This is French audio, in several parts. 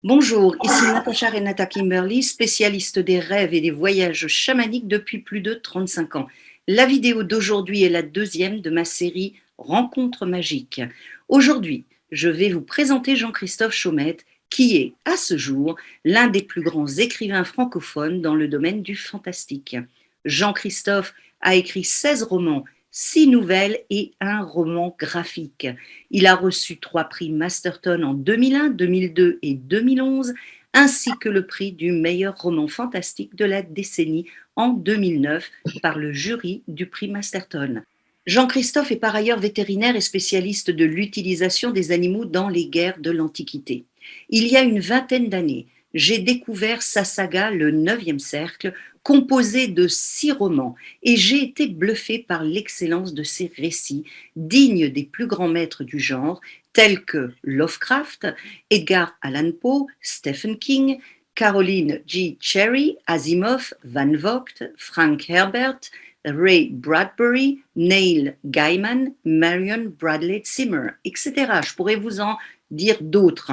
Bonjour, ici Natacha Renata Kimberly, spécialiste des rêves et des voyages chamaniques depuis plus de 35 ans. La vidéo d'aujourd'hui est la deuxième de ma série Rencontres magiques. Aujourd'hui, je vais vous présenter Jean-Christophe Chaumette, qui est, à ce jour, l'un des plus grands écrivains francophones dans le domaine du fantastique. Jean-Christophe a écrit 16 romans, 6 nouvelles et un roman graphique. Il a reçu 3 prix Masterton en 2001, 2002 et 2011, ainsi que le prix du meilleur roman fantastique de la décennie en 2009 par le jury du prix Masterton. Jean-Christophe est par ailleurs vétérinaire et spécialiste de l'utilisation des animaux dans les guerres de l'Antiquité. Il y a une vingtaine d'années, j'ai découvert sa saga Le 9e cercle, composée de 6 romans, et j'ai été bluffé par l'excellence de ses récits, dignes des plus grands maîtres du genre, tels que Lovecraft, Edgar Allan Poe, Stephen King, Caroline G. Cherry, Asimov, Van Vogt, Frank Herbert, Ray Bradbury, Neil Gaiman, Marion Bradley Zimmer, etc. Je pourrais vous en dire d'autres.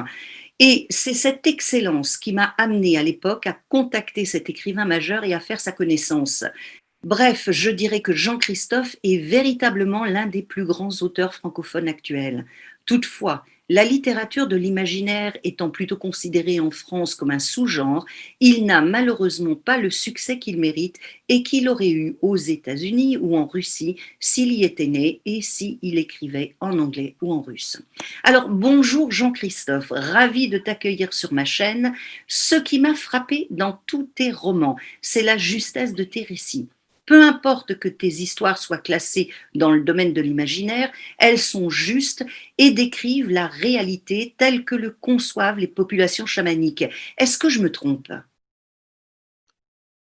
Et c'est cette excellence qui m'a amené à l'époque à contacter cet écrivain majeur et à faire sa connaissance. Bref, je dirais que Jean-Christophe est véritablement l'un des plus grands auteurs francophones actuels. Toutefois, la littérature de l'imaginaire étant plutôt considérée en France comme un sous-genre, il n'a malheureusement pas le succès qu'il mérite et qu'il aurait eu aux États-Unis ou en Russie s'il y était né et s'il écrivait en anglais ou en russe. Alors, bonjour Jean-Christophe, ravi de t'accueillir sur ma chaîne. Ce qui m'a frappé dans tous tes romans, c'est la justesse de tes récits. Peu importe que tes histoires soient classées dans le domaine de l'imaginaire, elles sont justes et décrivent la réalité telle que le conçoivent les populations chamaniques. Est-ce que je me trompe?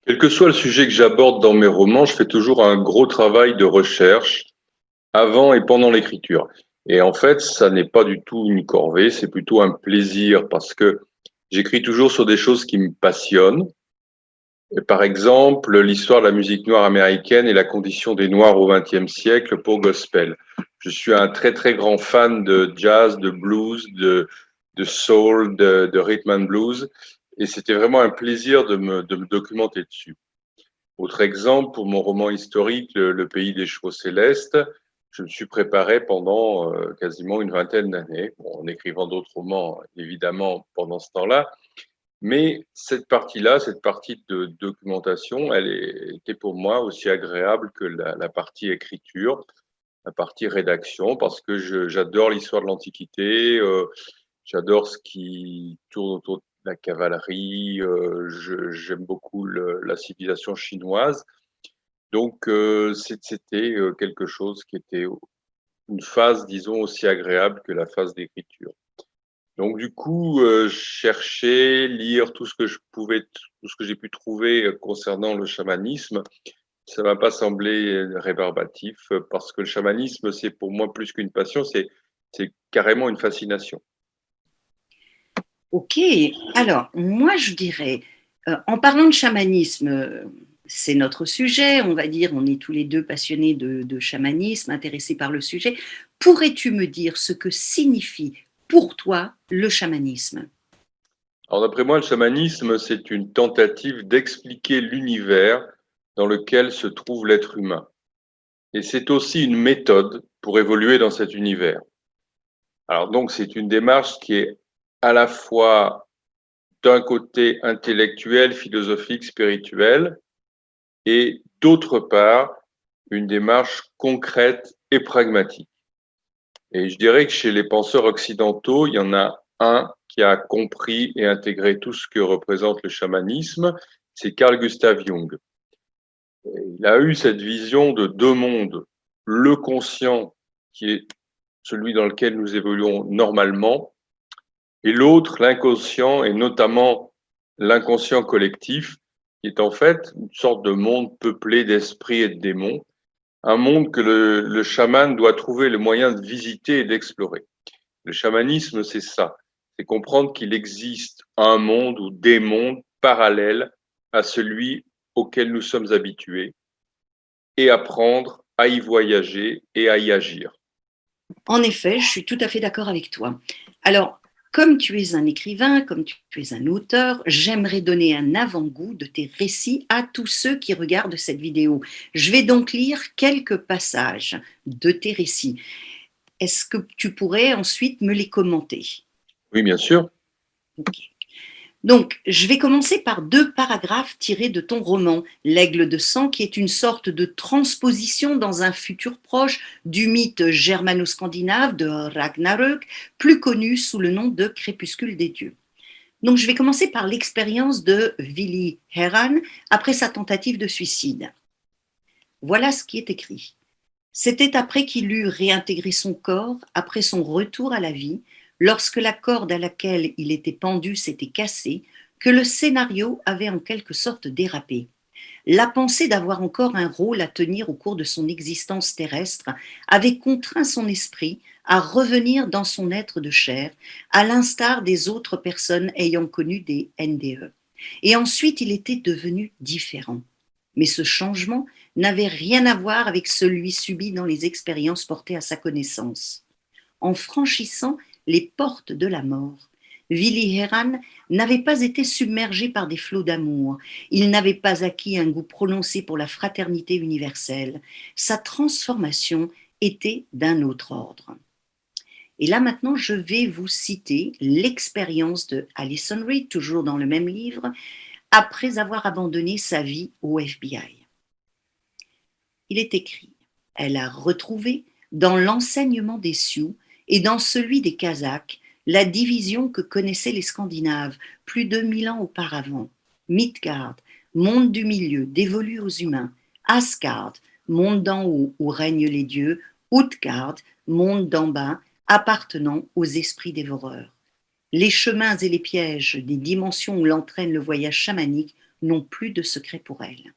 Quel que soit le sujet que j'aborde dans mes romans, je fais toujours un gros travail de recherche avant et pendant l'écriture. Et en fait, ça n'est pas du tout une corvée, c'est plutôt un plaisir parce que j'écris toujours sur des choses qui me passionnent. Et par exemple, l'histoire de la musique noire américaine et la condition des Noirs au XXe siècle pour gospel. Je suis un très très grand fan de jazz, de blues, de soul, de rhythm and blues. Et c'était vraiment un plaisir de me documenter dessus. Autre exemple, pour mon roman historique, Le pays des chevaux célestes, je me suis préparé pendant quasiment une vingtaine d'années, bon, en écrivant d'autres romans, évidemment, pendant ce temps-là. Mais cette partie-là, cette partie de documentation, était pour moi aussi agréable que la partie écriture, la partie rédaction, parce que j'adore l'histoire de l'Antiquité, j'adore ce qui tourne autour de la cavalerie, j'aime beaucoup la civilisation chinoise. Donc, c'était quelque chose qui était une phase, disons, aussi agréable que la phase d'écriture. Donc, du coup, chercher, lire tout ce que tout ce que j'ai pu trouver concernant le chamanisme, ça m'a pas semblé rébarbatif parce que le chamanisme, c'est pour moi plus qu'une passion, c'est carrément une fascination. Ok, alors moi je dirais, en parlant de chamanisme, c'est notre sujet, on va dire, on est tous les deux passionnés de chamanisme, intéressés par le sujet. Pourrais-tu me dire ce que signifie pour toi le chamanisme? Alors, d'après moi, le chamanisme, c'est une tentative d'expliquer l'univers dans lequel se trouve l'être humain. Et c'est aussi une méthode pour évoluer dans cet univers. Alors donc, c'est une démarche qui est à la fois d'un côté intellectuel, philosophique, spirituel, et d'autre part, une démarche concrète et pragmatique. Et je dirais que chez les penseurs occidentaux, il y en a un qui a compris et intégré tout ce que représente le chamanisme, c'est Carl Gustav Jung. Il a eu cette vision de deux mondes, le conscient, qui est celui dans lequel nous évoluons normalement, et l'autre, l'inconscient, et notamment l'inconscient collectif, qui est en fait une sorte de monde peuplé d'esprits et de démons, un monde que le chaman doit trouver le moyen de visiter et d'explorer. Le chamanisme, c'est ça, c'est comprendre qu'il existe un monde ou des mondes parallèles à celui auquel nous sommes habitués et apprendre à y voyager et à y agir. En effet, je suis tout à fait d'accord avec toi. Alors, Comme tu es un écrivain, comme tu es un auteur, j'aimerais donner un avant-goût de tes récits à tous ceux qui regardent cette vidéo. Je vais donc lire quelques passages de tes récits. Est-ce que tu pourrais ensuite me les commenter? Oui, bien sûr. Ok. Donc, je vais commencer par 2 paragraphes tirés de ton roman, L'Aigle de sang, qui est une sorte de transposition dans un futur proche du mythe germano-scandinave de Ragnarök, plus connu sous le nom de Crépuscule des dieux. Donc, je vais commencer par l'expérience de Willi Herran après sa tentative de suicide. Voilà ce qui est écrit. C'était après qu'il eut réintégré son corps, après son retour à la vie, lorsque la corde à laquelle il était pendu s'était cassée, que le scénario avait en quelque sorte dérapé. La pensée d'avoir encore un rôle à tenir au cours de son existence terrestre avait contraint son esprit à revenir dans son être de chair, à l'instar des autres personnes ayant connu des NDE. Et ensuite, il était devenu différent. Mais ce changement n'avait rien à voir avec celui subi dans les expériences portées à sa connaissance. En franchissant les portes de la mort, Willi Herran n'avait pas été submergé par des flots d'amour, il n'avait pas acquis un goût prononcé pour la fraternité universelle. Sa transformation était d'un autre ordre. Et là maintenant, je vais vous citer l'expérience de Alison Reed, toujours dans le même livre, après avoir abandonné sa vie au FBI. Il est écrit: elle a retrouvé dans l'enseignement des Sioux et dans celui des Kazakhs la division que connaissaient les Scandinaves plus de 1000 ans auparavant. Midgard, monde du milieu dévolu aux humains. Asgard, monde d'en haut où règnent les dieux. Utgard, monde d'en bas appartenant aux esprits dévoreurs. Les chemins et les pièges des dimensions où l'entraîne le voyage chamanique n'ont plus de secret pour elle.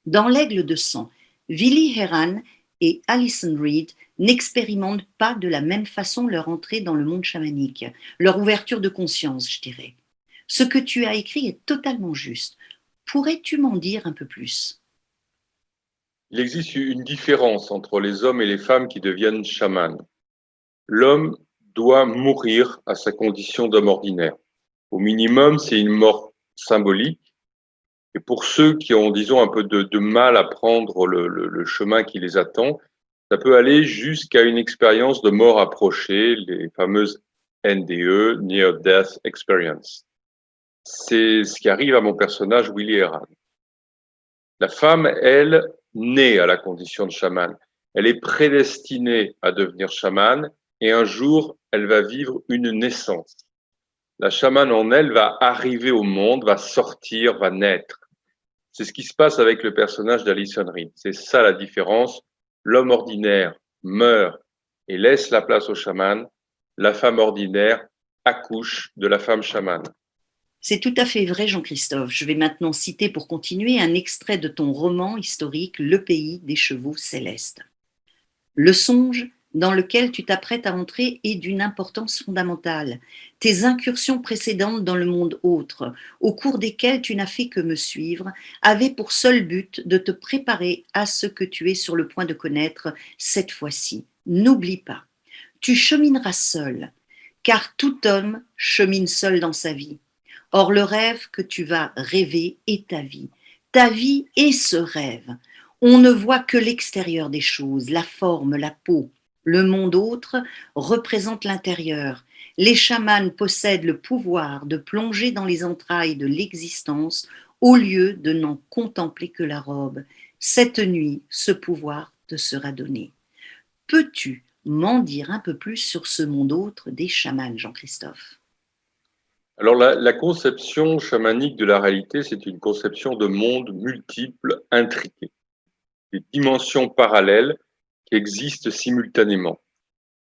Dans L'Aigle de sang, Willi Herran et Alison Reed n'expérimentent pas de la même façon leur entrée dans le monde chamanique, leur ouverture de conscience, je dirais. Ce que tu as écrit est totalement juste. Pourrais-tu m'en dire un peu plus? Il existe une différence entre les hommes et les femmes qui deviennent chamans. L'homme doit mourir à sa condition d'homme ordinaire. Au minimum, c'est une mort symbolique. Et pour ceux qui ont, disons, un peu de mal à prendre le chemin qui les attend, ça peut aller jusqu'à une expérience de mort approchée, les fameuses NDE, Near Death Experience. C'est ce qui arrive à mon personnage, Willi Herran. La femme, elle, naît à la condition de chaman. Elle est prédestinée à devenir chamane et un jour, elle va vivre une naissance. La chamane en elle va arriver au monde, va sortir, va naître. C'est ce qui se passe avec le personnage d'Alison Reed. C'est ça la différence. L'homme ordinaire meurt et laisse la place au chaman. La femme ordinaire accouche de la femme chamane. C'est tout à fait vrai, Jean-Christophe. Je vais maintenant citer pour continuer un extrait de ton roman historique Le pays des chevaux célestes. Le songe dans lequel tu t'apprêtes à entrer est d'une importance fondamentale. Tes incursions précédentes dans le monde autre, au cours desquelles tu n'as fait que me suivre, avaient pour seul but de te préparer à ce que tu es sur le point de connaître cette fois-ci. N'oublie pas, tu chemineras seul, car tout homme chemine seul dans sa vie. Or, le rêve que tu vas rêver est ta vie. Ta vie est ce rêve. On ne voit que l'extérieur des choses, la forme, la peau. Le monde autre représente l'intérieur. Les chamans possèdent le pouvoir de plonger dans les entrailles de l'existence au lieu de n'en contempler que la robe. Cette nuit, ce pouvoir te sera donné. Peux-tu m'en dire un peu plus sur ce monde autre des chamans, Jean-Christophe? Alors la conception chamanique de la réalité, c'est une conception de monde multiple, intriqué, des dimensions parallèles qui existent simultanément.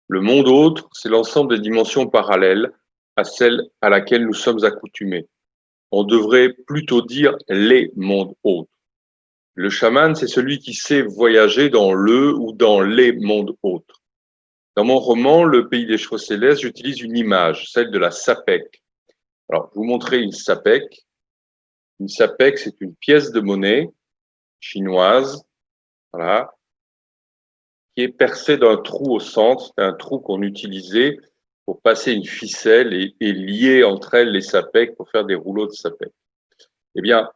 Le monde autre, c'est l'ensemble des dimensions parallèles à celle à laquelle nous sommes accoutumés. On devrait plutôt dire les mondes autres. Le chaman, c'est celui qui sait voyager dans le ou dans les mondes autres. Dans mon roman, Le pays des chevaux célestes, j'utilise une image, celle de la sapèque. Alors, je vais vous montrer une sapèque. Une sapèque, c'est une pièce de monnaie chinoise, voilà, qui est percée d'un trou au centre. C'est un trou qu'on utilisait pour passer une ficelle et lier entre elles les sapèques pour faire des rouleaux de sapèques. Eh bien,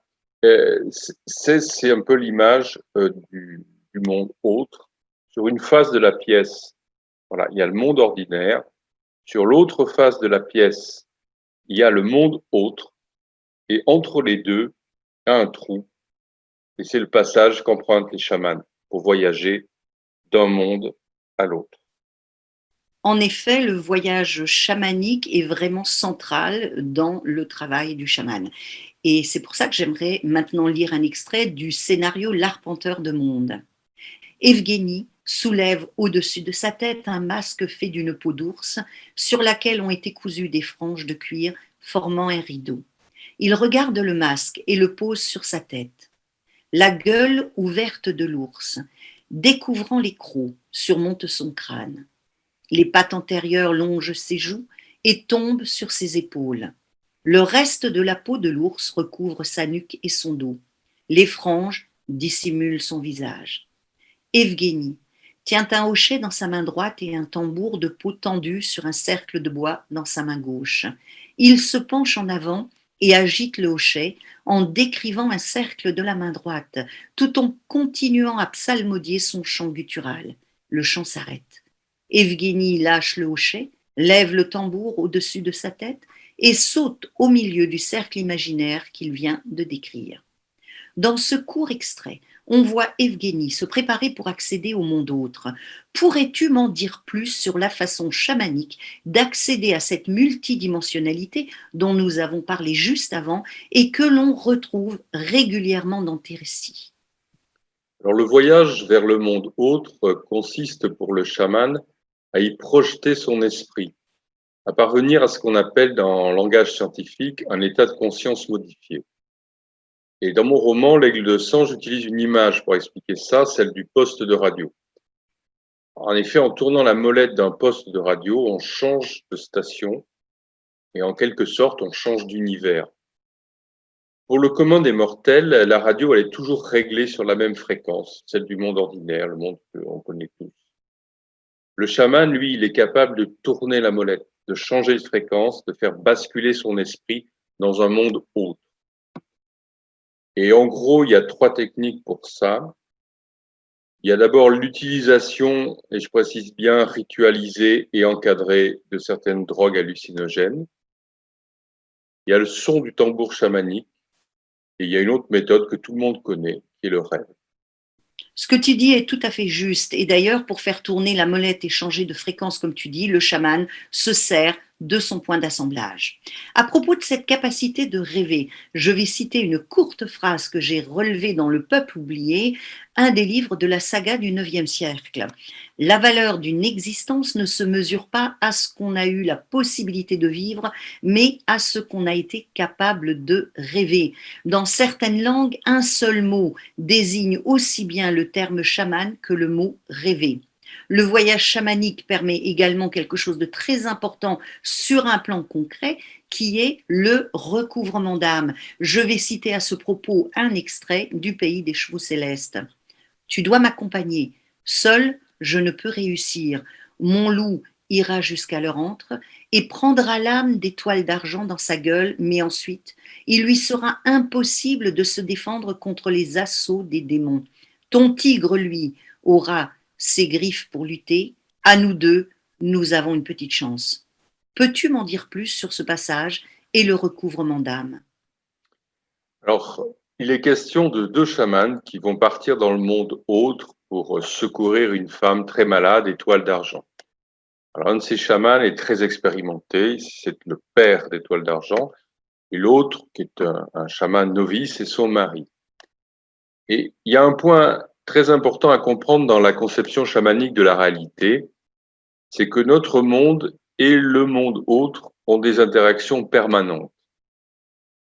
c'est un peu l'image du monde autre. Sur une face de la pièce, voilà, il y a le monde ordinaire. Sur l'autre face de la pièce, il y a le monde autre. Et entre les deux, il y a un trou. Et c'est le passage qu'empruntent les chamans pour voyager d'un monde à l'autre. En effet, le voyage chamanique est vraiment central dans le travail du chaman. Et c'est pour ça que j'aimerais maintenant lire un extrait du scénario L'Arpenteur de monde. Evgénie soulève au-dessus de sa tête un masque fait d'une peau d'ours sur laquelle ont été cousues des franges de cuir formant un rideau. Il regarde le masque et le pose sur sa tête. La gueule ouverte de l'ours, découvrant les crocs, surmonte son crâne. Les pattes antérieures longent ses joues et tombent sur ses épaules. Le reste de la peau de l'ours recouvre sa nuque et son dos. Les franges dissimulent son visage. Evgénie tient un hochet dans sa main droite et un tambour de peau tendu sur un cercle de bois dans sa main gauche. Il se penche en avant et agite le hochet en décrivant un cercle de la main droite, tout en continuant à psalmodier son chant guttural. Le chant s'arrête. Evgénie lâche le hochet, lève le tambour au-dessus de sa tête et saute au milieu du cercle imaginaire qu'il vient de décrire. Dans ce court extrait, on voit Evgénie se préparer pour accéder au monde autre. Pourrais-tu m'en dire plus sur la façon chamanique d'accéder à cette multidimensionnalité dont nous avons parlé juste avant et que l'on retrouve régulièrement dans tes récits? Alors, le voyage vers le monde autre consiste pour le chaman à y projeter son esprit, à parvenir à ce qu'on appelle dans le langage scientifique un état de conscience modifié. Et dans mon roman, L'Aigle de sang, j'utilise une image pour expliquer ça, celle du poste de radio. En effet, en tournant la molette d'un poste de radio, on change de station et en quelque sorte, on change d'univers. Pour le commun des mortels, la radio, elle est toujours réglée sur la même fréquence, celle du monde ordinaire, le monde qu'on connaît tous. Le chaman, lui, il est capable de tourner la molette, de changer de fréquence, de faire basculer son esprit dans un monde autre. Et en gros, il y a 3 techniques pour ça. Il y a d'abord l'utilisation, et je précise bien ritualisée et encadrée, de certaines drogues hallucinogènes. Il y a le son du tambour chamanique. Et il y a une autre méthode que tout le monde connaît, qui est le rêve. Ce que tu dis est tout à fait juste. Et d'ailleurs, pour faire tourner la molette et changer de fréquence, comme tu dis, le chaman se sert de son point d'assemblage. À propos de cette capacité de rêver, je vais citer une courte phrase que j'ai relevée dans Le Peuple oublié, un des livres de la saga du IXe siècle. La valeur d'une existence ne se mesure pas à ce qu'on a eu la possibilité de vivre, mais à ce qu'on a été capable de rêver. Dans certaines langues, un seul mot désigne aussi bien le terme chaman que le mot rêver. Le voyage chamanique permet également quelque chose de très important sur un plan concret, qui est le recouvrement d'âme. Je vais citer à ce propos un extrait du Pays des chevaux célestes. Tu dois m'accompagner. Seul, je ne peux réussir. Mon loup ira jusqu'à leur antre et prendra l'âme d'étoiles d'argent dans sa gueule, mais ensuite, il lui sera impossible de se défendre contre les assauts des démons. Ton tigre, lui, aura ses griffes pour lutter. À nous deux, nous avons une petite chance. Peux-tu m'en dire plus sur ce passage et le recouvrement d'âme? Alors, il est question de 2 chamans qui vont partir dans le monde autre pour secourir une femme très malade, étoile d'argent. Alors, un de ces chamans est très expérimenté, c'est le père d'Étoile d'Argent, et l'autre, qui est un chaman novice, c'est son mari. Et il y a un point très important à comprendre dans la conception chamanique de la réalité, c'est que notre monde et le monde autre ont des interactions permanentes.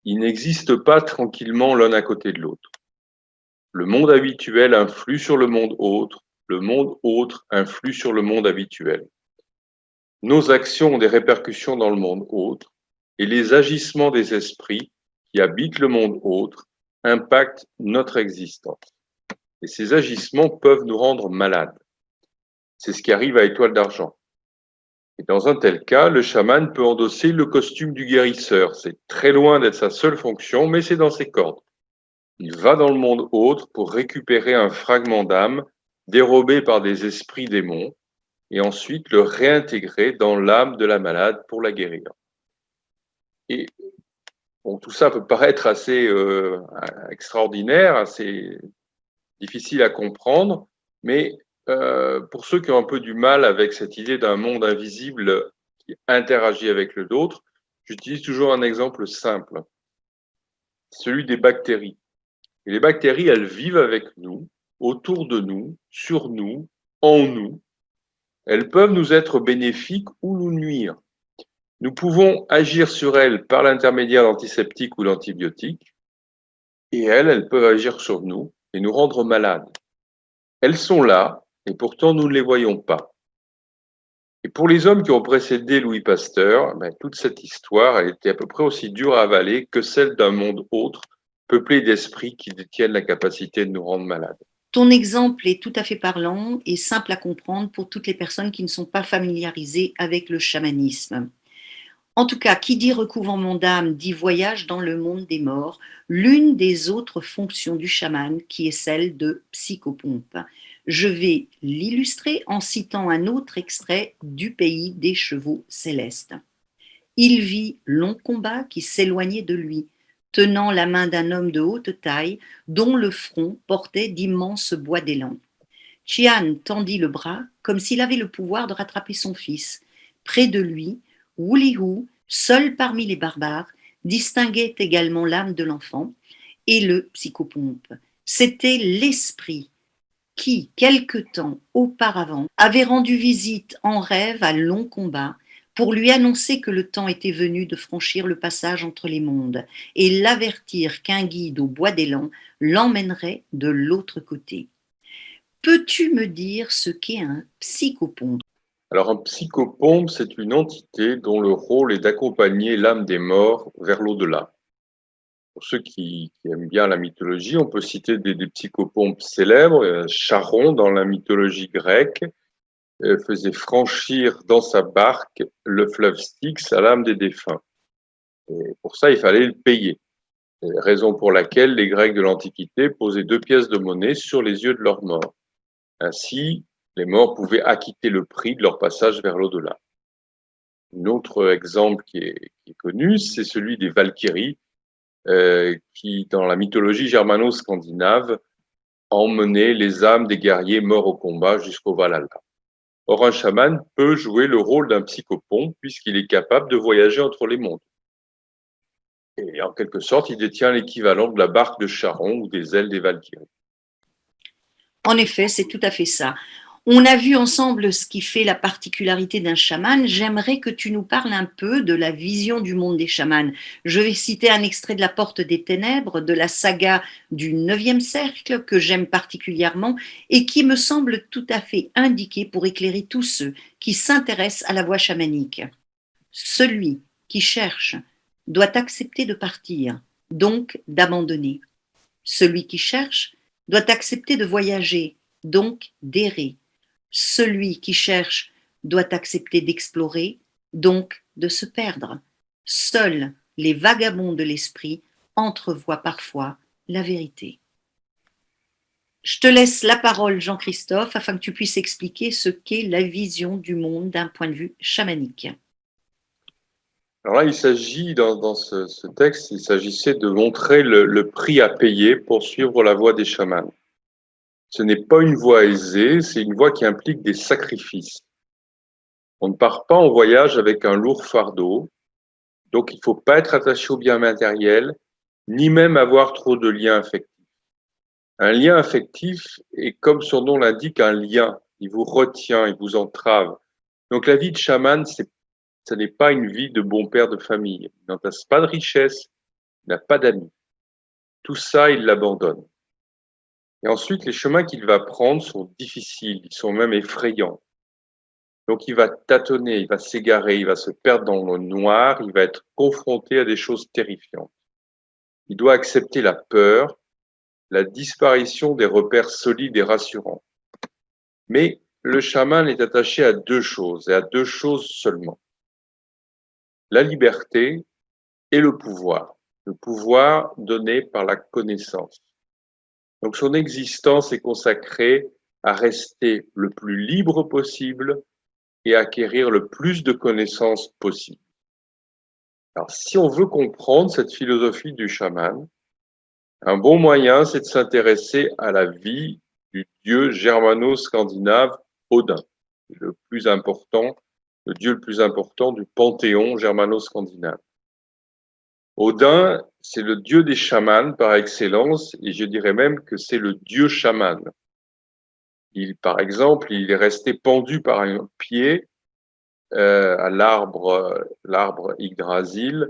Ils n'existent pas tranquillement l'un à côté de l'autre. Le monde habituel influe sur le monde autre influe sur le monde habituel. Nos actions ont des répercussions dans le monde autre, et les agissements des esprits qui habitent le monde autre impactent notre existence. Et ces agissements peuvent nous rendre malades. C'est ce qui arrive à Étoile d'Argent. Et dans un tel cas, le chaman peut endosser le costume du guérisseur. C'est très loin d'être sa seule fonction, mais c'est dans ses cordes. Il va dans le monde autre pour récupérer un fragment d'âme dérobé par des esprits démons et ensuite le réintégrer dans l'âme de la malade pour la guérir. Et bon, tout ça peut paraître assez extraordinaire, assez difficile à comprendre, mais pour ceux qui ont un peu du mal avec cette idée d'un monde invisible qui interagit avec le nôtre, j'utilise toujours un exemple simple, celui des bactéries. Et les bactéries, elles vivent avec nous, autour de nous, sur nous, en nous. Elles peuvent nous être bénéfiques ou nous nuire. Nous pouvons agir sur elles par l'intermédiaire d'antiseptiques ou d'antibiotiques, et elles peuvent agir sur nous et nous rendre malades. Elles sont là, et pourtant nous ne les voyons pas. Et pour les hommes qui ont précédé Louis Pasteur, toute cette histoire elle était à peu près aussi dure à avaler que celle d'un monde autre, peuplé d'esprits qui détiennent la capacité de nous rendre malades. Ton exemple est tout à fait parlant et simple à comprendre pour toutes les personnes qui ne sont pas familiarisées avec le chamanisme. En tout cas, qui dit recouvrement d'âme dit voyage dans le monde des morts, l'une des autres fonctions du chaman qui est celle de psychopompe. Je vais l'illustrer en citant un autre extrait du pays des chevaux célestes. Il vit long combat qui s'éloignait de lui, tenant la main d'un homme de haute taille dont le front portait d'immenses bois d'élan. Chian tendit le bras comme s'il avait le pouvoir de rattraper son fils. Près de lui, Wulihu, seul parmi les barbares, distinguait également l'âme de l'enfant et le psychopompe. C'était l'esprit qui, quelque temps auparavant, avait rendu visite en rêve à long combat pour lui annoncer que le temps était venu de franchir le passage entre les mondes et l'avertir qu'un guide au bois d'élan l'emmènerait de l'autre côté. Peux-tu me dire ce qu'est un psychopompe? Alors un psychopompe, c'est une entité dont le rôle est d'accompagner l'âme des morts vers l'au-delà. Pour ceux qui aiment bien la mythologie, on peut citer des psychopompes célèbres. Charon, dans la mythologie grecque, faisait franchir dans sa barque le fleuve Styx à l'âme des défunts. Et pour ça, il fallait le payer. Raison pour laquelle les Grecs de l'Antiquité posaient 2 pièces de monnaie sur les yeux de leurs morts. Ainsi, les morts pouvaient acquitter le prix de leur passage vers l'au-delà. Un autre exemple qui est connu, c'est celui des Valkyries, qui, dans la mythologie germano-scandinave, emmenaient les âmes des guerriers morts au combat jusqu'au Valhalla. Or, un chaman peut jouer le rôle d'un psychopompe puisqu'il est capable de voyager entre les mondes. Et en quelque sorte, il détient l'équivalent de la barque de Charon ou des ailes des Valkyries. En effet, c'est tout à fait ça. On a vu ensemble ce qui fait la particularité d'un chaman. J'aimerais que tu nous parles un peu de la vision du monde des chamans. Je vais citer un extrait de La Porte des Ténèbres, de la saga du 9e cercle, que j'aime particulièrement et qui me semble tout à fait indiqué pour éclairer tous ceux qui s'intéressent à la voie chamanique. Celui qui cherche doit accepter de partir, donc d'abandonner. Celui qui cherche doit accepter de voyager, donc d'errer. Celui qui cherche doit accepter d'explorer, donc de se perdre. Seuls les vagabonds de l'esprit entrevoient parfois la vérité. Je te laisse la parole, Jean-Christophe, afin que tu puisses expliquer ce qu'est la vision du monde d'un point de vue chamanique. Alors là, il s'agit, dans ce texte, il s'agissait de montrer le prix à payer pour suivre la voie des chamans. Ce n'est pas une voie aisée, c'est une voie qui implique des sacrifices. On ne part pas en voyage avec un lourd fardeau, donc il ne faut pas être attaché aux biens matériels, ni même avoir trop de liens affectifs. Un lien affectif est, comme son nom l'indique, un lien. Il vous retient, il vous entrave. Donc la vie de chaman, ce n'est pas une vie de bon père de famille. Il n'entasse pas de richesse, il n'a pas d'amis. Tout ça, il l'abandonne. Et ensuite, les chemins qu'il va prendre sont difficiles, ils sont même effrayants. Donc il va tâtonner, il va s'égarer, il va se perdre dans le noir, il va être confronté à des choses terrifiantes. Il doit accepter la peur, la disparition des repères solides et rassurants. Mais le chaman est attaché à deux choses, et à deux choses seulement. La liberté et le pouvoir donné par la connaissance. Donc son existence est consacrée à rester le plus libre possible et acquérir le plus de connaissances possible. Alors si on veut comprendre cette philosophie du chaman, un bon moyen, c'est de s'intéresser à la vie du dieu germano-scandinave Odin, le dieu le plus important du panthéon germano-scandinave. Odin, c'est le dieu des chamans par excellence, et je dirais même que c'est le dieu chaman. Par exemple, il est resté pendu par un pied à l'arbre Yggdrasil,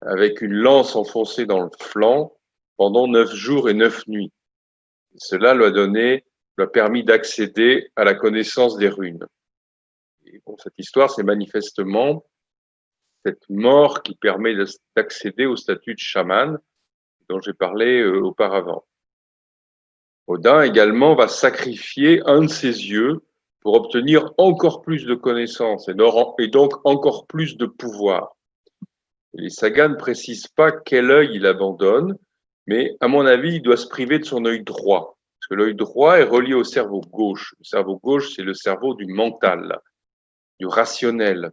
avec une lance enfoncée dans le flanc pendant 9 jours et 9 nuits. Cela lui a permis d'accéder à la connaissance des runes. Et bon, cette histoire, c'est manifestement cette mort qui permet d'accéder au statut de chaman dont j'ai parlé auparavant. Odin également va sacrifier un de ses yeux pour obtenir encore plus de connaissances et donc encore plus de pouvoir. Et les sagas ne précisent pas quel œil il abandonne, mais à mon avis, il doit se priver de son œil droit, parce que l'œil droit est relié au cerveau gauche. Le cerveau gauche, c'est le cerveau du mental, du rationnel.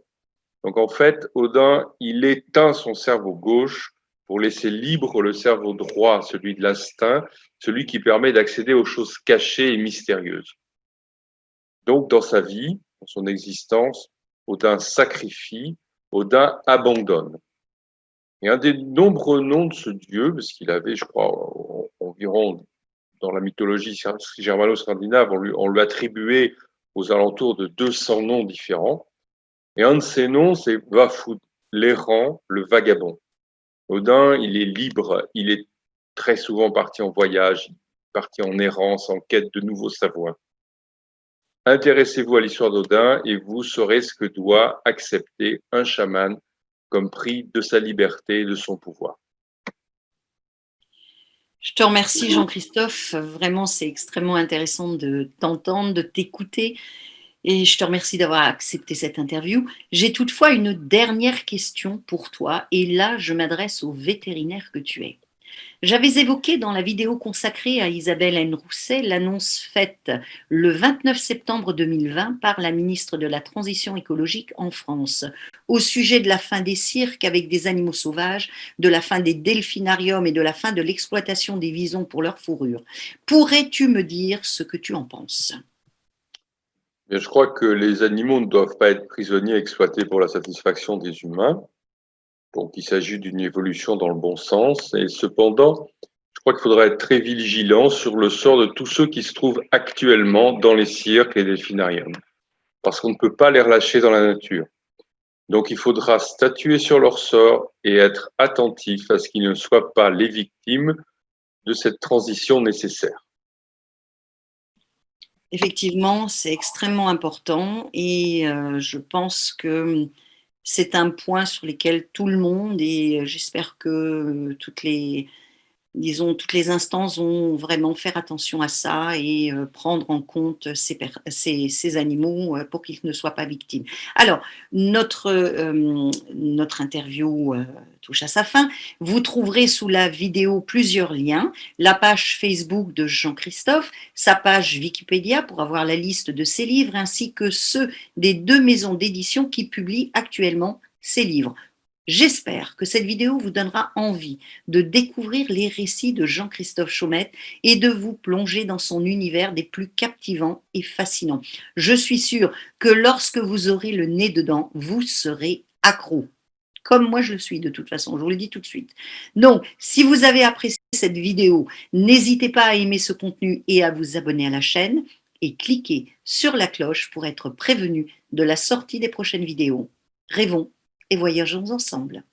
Donc en fait, Odin, il éteint son cerveau gauche pour laisser libre le cerveau droit, celui de l'instinct, celui qui permet d'accéder aux choses cachées et mystérieuses. Donc dans sa vie, dans son existence, Odin sacrifie, Odin abandonne. Et un des nombreux noms de ce dieu, parce qu'il avait, je crois, environ, dans la mythologie germano-scandinave, on lui attribuait aux alentours de 200 noms différents. Et un de ces noms, c'est Vafud, l'errant, le vagabond. Odin, il est libre, il est très souvent parti en voyage, parti en errance, en quête de nouveaux savoirs. Intéressez-vous à l'histoire d'Odin et vous saurez ce que doit accepter un chaman comme prix de sa liberté et de son pouvoir. Je te remercie Jean-Christophe, vraiment c'est extrêmement intéressant de t'entendre, de t'écouter et je te remercie d'avoir accepté cette interview. J'ai toutefois une dernière question pour toi et là je m'adresse au vétérinaire que tu es. J'avais évoqué dans la vidéo consacrée à Isabelle N. Rousset l'annonce faite le 29 septembre 2020 par la ministre de la Transition écologique en France au sujet de la fin des cirques avec des animaux sauvages, de la fin des delphinariums et de la fin de l'exploitation des visons pour leur fourrure. Pourrais-tu me dire ce que tu en penses ? Je crois que les animaux ne doivent pas être prisonniers exploités pour la satisfaction des humains. Donc, il s'agit d'une évolution dans le bon sens. Et cependant, je crois qu'il faudra être très vigilant sur le sort de tous ceux qui se trouvent actuellement dans les cirques et les delphinariums. Parce qu'on ne peut pas les relâcher dans la nature. Donc, il faudra statuer sur leur sort et être attentif à ce qu'ils ne soient pas les victimes de cette transition nécessaire. Effectivement, c'est extrêmement important et je pense que c'est un point sur lequel tout le monde et j'espère que toutes les instances vont vraiment faire attention à ça et prendre en compte ces animaux pour qu'ils ne soient pas victimes. Alors, notre interview touche à sa fin. Vous trouverez sous la vidéo plusieurs liens. La page Facebook de Jean-Christophe, sa page Wikipédia pour avoir la liste de ses livres, ainsi que ceux des 2 maisons d'édition qui publient actuellement ces livres. J'espère que cette vidéo vous donnera envie de découvrir les récits de Jean-Christophe Chaumette et de vous plonger dans son univers des plus captivants et fascinants. Je suis sûre que lorsque vous aurez le nez dedans, vous serez accro. Comme moi je le suis de toute façon, je vous le dis tout de suite. Donc, si vous avez apprécié cette vidéo, n'hésitez pas à aimer ce contenu et à vous abonner à la chaîne et cliquez sur la cloche pour être prévenu de la sortie des prochaines vidéos. Rêvons et voyageons ensemble.